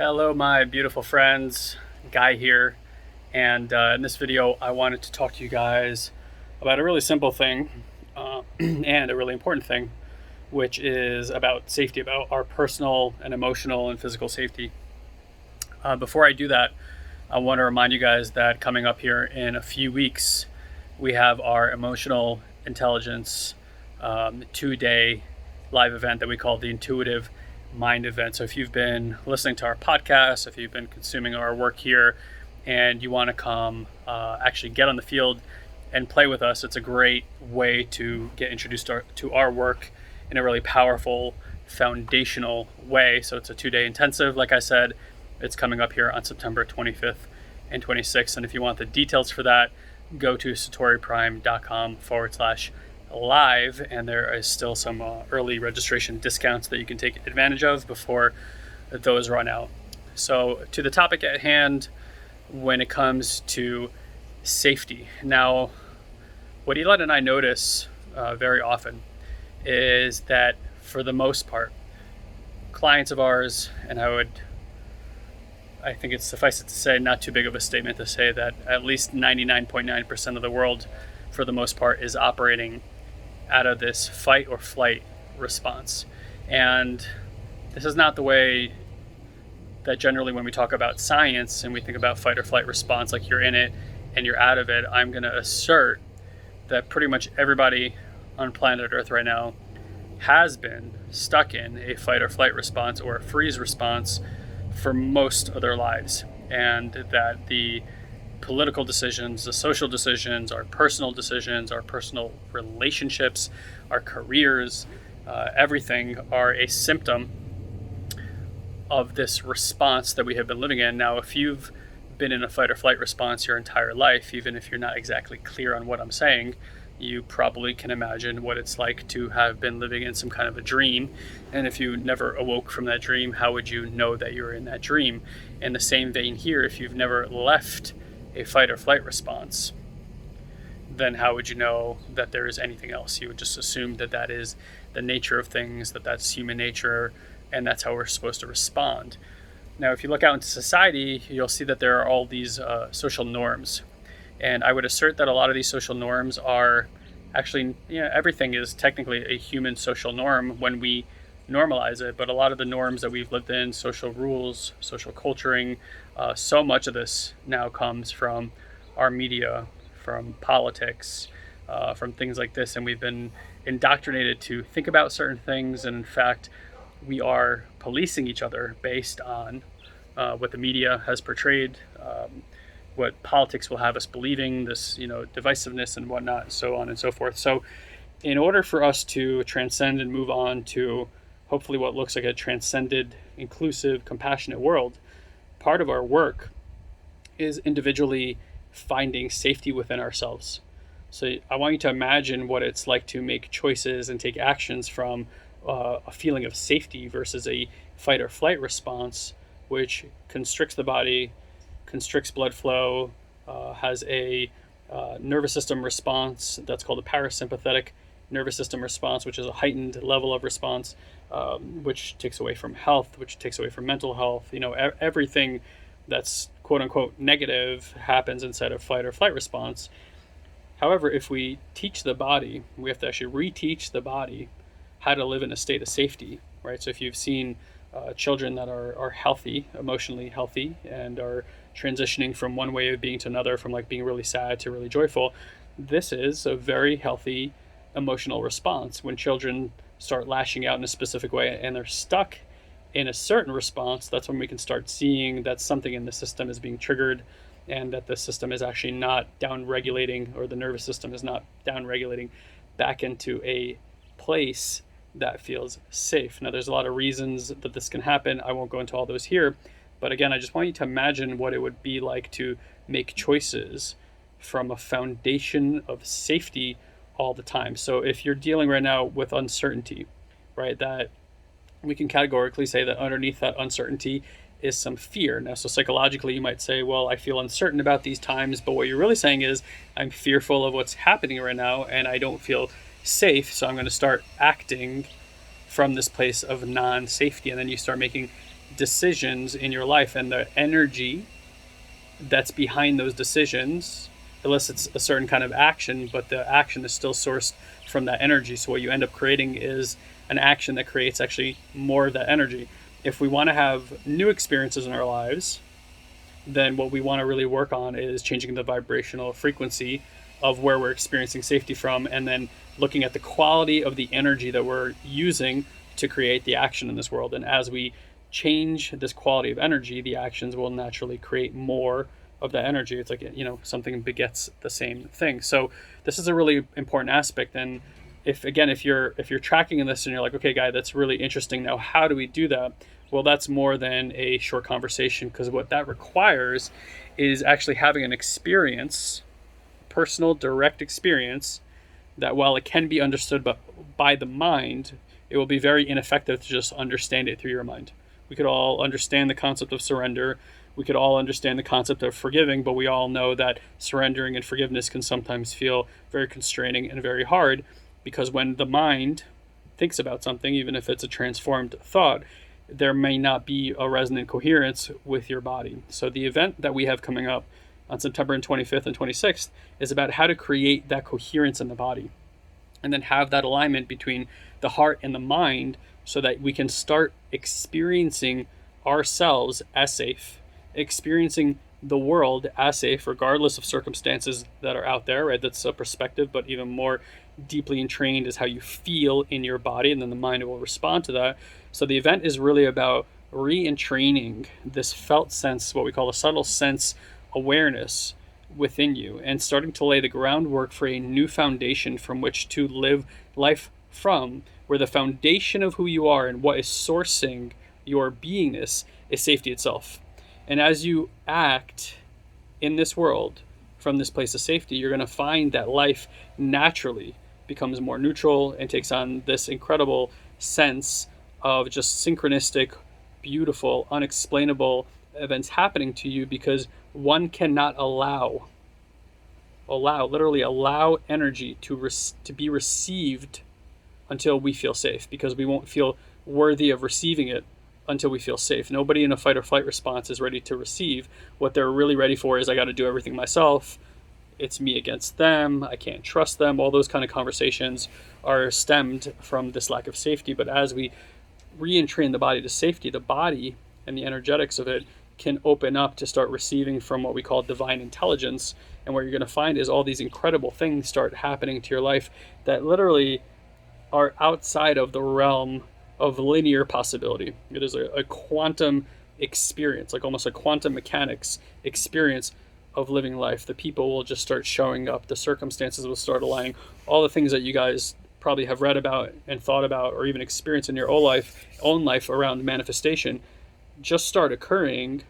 Hello, my beautiful friends. Guy here. And in this video, I wanted to talk to you guys about a really simple thing and a really important thing, which is about safety, about our personal and emotional and physical safety. Before I do that, I want to remind you guys that coming up here in a few weeks, we have our emotional intelligence 2-day live event that we call the Intuitive Mind event. So if you've been listening to our podcast, if you've been consuming our work here, and you want to come actually get on the field and play with us, it's a great way to get introduced to our work in a really powerful, foundational way. So it's a 2-day intensive. Like I said, it's coming up here on September 25th and 26th. And if you want the details for that, go to satoriprime.com/live, and there is still some early registration discounts that you can take advantage of before those run out. So to the topic at hand, when it comes to safety. Now, what Elon and I notice very often is that for the most part, clients of ours, and I think it's suffice it to say, not too big of a statement to say that at least 99.9% of the world, for the most part, is operating out of this fight or flight response. And this is not the way that generally when we talk about science and we think about fight or flight response, like you're in it and you're out of it. I'm going to assert that pretty much everybody on planet Earth right now has been stuck in a fight or flight response or a freeze response for most of their lives, and that the political decisions, the social decisions, our personal relationships, our careers, everything are a symptom of this response that we have been living in. Now, if you've been in a fight or flight response your entire life, even if you're not exactly clear on what I'm saying, you probably can imagine what it's like to have been living in some kind of a dream. And if you never awoke from that dream, how would you know that you were in that dream? In the same vein here, if you've never left a fight or flight response, then how would you know that there is anything else? You would just assume that that is the nature of things, that that's human nature, and that's how we're supposed to respond. Now, if you look out into society, you'll see that there are all these social norms. And I would assert that a lot of these social norms are actually, everything is technically a human social norm when we normalize it. But a lot of the norms that we've lived in, social rules, social culturing, so much of this now comes from our media, from politics, from things like this. And we've been indoctrinated to think about certain things. And in fact, we are policing each other based on what the media has portrayed, what politics will have us believing, this, divisiveness and whatnot, so on and so forth. So in order for us to transcend and move on to hopefully what looks like a transcended, inclusive, compassionate world, part of our work is individually finding safety within ourselves. So I want you to imagine what it's like to make choices and take actions from a feeling of safety versus a fight or flight response, which constricts the body, constricts blood flow, has a nervous system response that's called a parasympathetic nervous system response, which is a heightened level of response, which takes away from health, which takes away from mental health. Everything that's quote unquote negative happens inside of fight or flight response. However, if we teach the body, we have to actually reteach the body how to live in a state of safety, right? So if you've seen children that are healthy, emotionally healthy, and are transitioning from one way of being to another, from like being really sad to really joyful, this is a very healthy emotional response. When children start lashing out in a specific way and they're stuck in a certain response, that's when we can start seeing that something in the system is being triggered, and that the system is actually not down regulating, or the nervous system is not down regulating back into a place that feels safe. Now, there's a lot of reasons that this can happen. I won't go into all those here. But again, I just want you to imagine what it would be like to make choices from a foundation of safety all the time. So if you're dealing right now with uncertainty, right, that we can categorically say that underneath that uncertainty is some fear. Now, so psychologically, you might say, well, I feel uncertain about these times. But what you're really saying is, I'm fearful of what's happening right now, and I don't feel safe, so I'm going to start acting from this place of non-safety. And then you start making decisions in your life, and the energy that's behind those decisions elicits a certain kind of action, but the action is still sourced from that energy. So what you end up creating is an action that creates actually more of that energy. If we want to have new experiences in our lives, then what we want to really work on is changing the vibrational frequency of where we're experiencing safety from, and then looking at the quality of the energy that we're using to create the action in this world. And as we change this quality of energy, the actions will naturally create more of that energy. It's like, something begets the same thing. So this is a really important aspect. And if you're tracking in this and you're like, okay, Guy, that's really interesting. Now, how do we do that? Well, that's more than a short conversation, because what that requires is actually having an experience, personal, direct experience, that while it can be understood by the mind, it will be very ineffective to just understand it through your mind. We could all understand the concept of surrender. We could all understand the concept of forgiving, but we all know that surrendering and forgiveness can sometimes feel very constraining and very hard, because when the mind thinks about something, even if it's a transformed thought, there may not be a resonant coherence with your body. So the event that we have coming up on September 25th and 26th is about how to create that coherence in the body, and then have that alignment between the heart and the mind, so that we can start experiencing ourselves as safe, experiencing the world as safe, regardless of circumstances that are out there, right? That's a perspective, but even more deeply entrained is how you feel in your body, and then the mind will respond to that. So the event is really about re-entraining this felt sense, what we call a subtle sense awareness within you, and starting to lay the groundwork for a new foundation from which to live life from, where the foundation of who you are and what is sourcing your beingness is safety itself. And as you act in this world from this place of safety, you're going to find that life naturally becomes more neutral and takes on this incredible sense of just synchronistic, beautiful, unexplainable events happening to you, because one cannot allow energy to be received until we feel safe, because we won't feel worthy of receiving it until we feel safe. Nobody in a fight or flight response is ready to receive. What they're really ready for is, I got to do everything myself. It's me against them. I can't trust them. All those kind of conversations are stemmed from this lack of safety. But as we re-entrain the body to safety, the body and the energetics of it can open up to start receiving from what we call divine intelligence. And what you're going to find is all these incredible things start happening to your life that literally are outside of the realm of linear possibility. It is a quantum experience, like almost a quantum mechanics experience of living life. The people will just start showing up. The circumstances will start aligning. All the things that you guys probably have read about and thought about, or even experienced in your own life around manifestation, just start occurring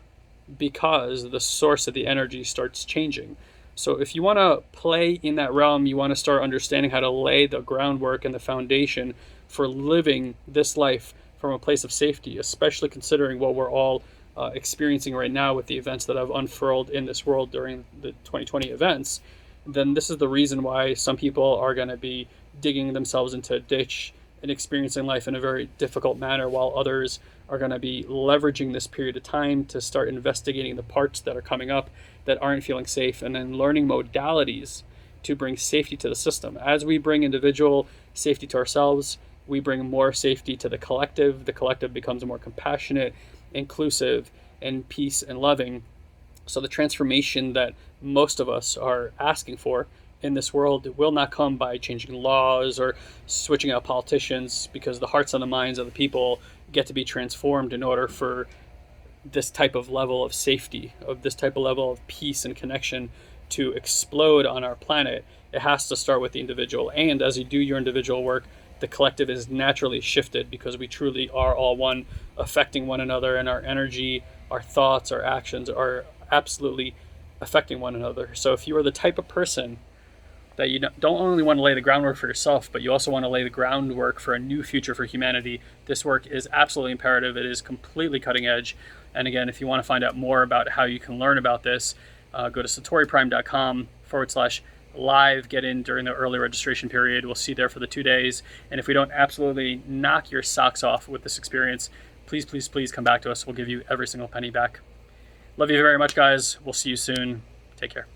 because the source of the energy starts changing. So if you want to play in that realm, you want to start understanding how to lay the groundwork and the foundation for living this life from a place of safety, especially considering what we're all experiencing right now with the events that have unfurled in this world during the 2020 events, then this is the reason why some people are going to be digging themselves into a ditch and experiencing life in a very difficult manner, while others are going to be leveraging this period of time to start investigating the parts that are coming up that aren't feeling safe, and then learning modalities to bring safety to the system. As we bring individual safety to ourselves, we bring more safety to the collective. The collective becomes more compassionate, inclusive, and peace and loving. So the transformation that most of us are asking for in this world will not come by changing laws or switching out politicians, because the hearts and the minds of the people get to be transformed in order for this type of level of safety, of this type of level of peace and connection to explode on our planet. It has to start with the individual. And as you do your individual work, the collective is naturally shifted, because we truly are all one, affecting one another, and our energy, our thoughts, our actions are absolutely affecting one another. So if you are the type of person that you don't only want to lay the groundwork for yourself, but you also want to lay the groundwork for a new future for humanity, this work is absolutely imperative. It is completely cutting edge. And again, if you want to find out more about how you can learn about this, go to satoriprime.com/live. Get in during the early registration period. We'll see you there for the 2 days. And if we don't absolutely knock your socks off with this experience, please, please, please come back to us. We'll give you every single penny back. Love you very much, guys. We'll see you soon. Take care.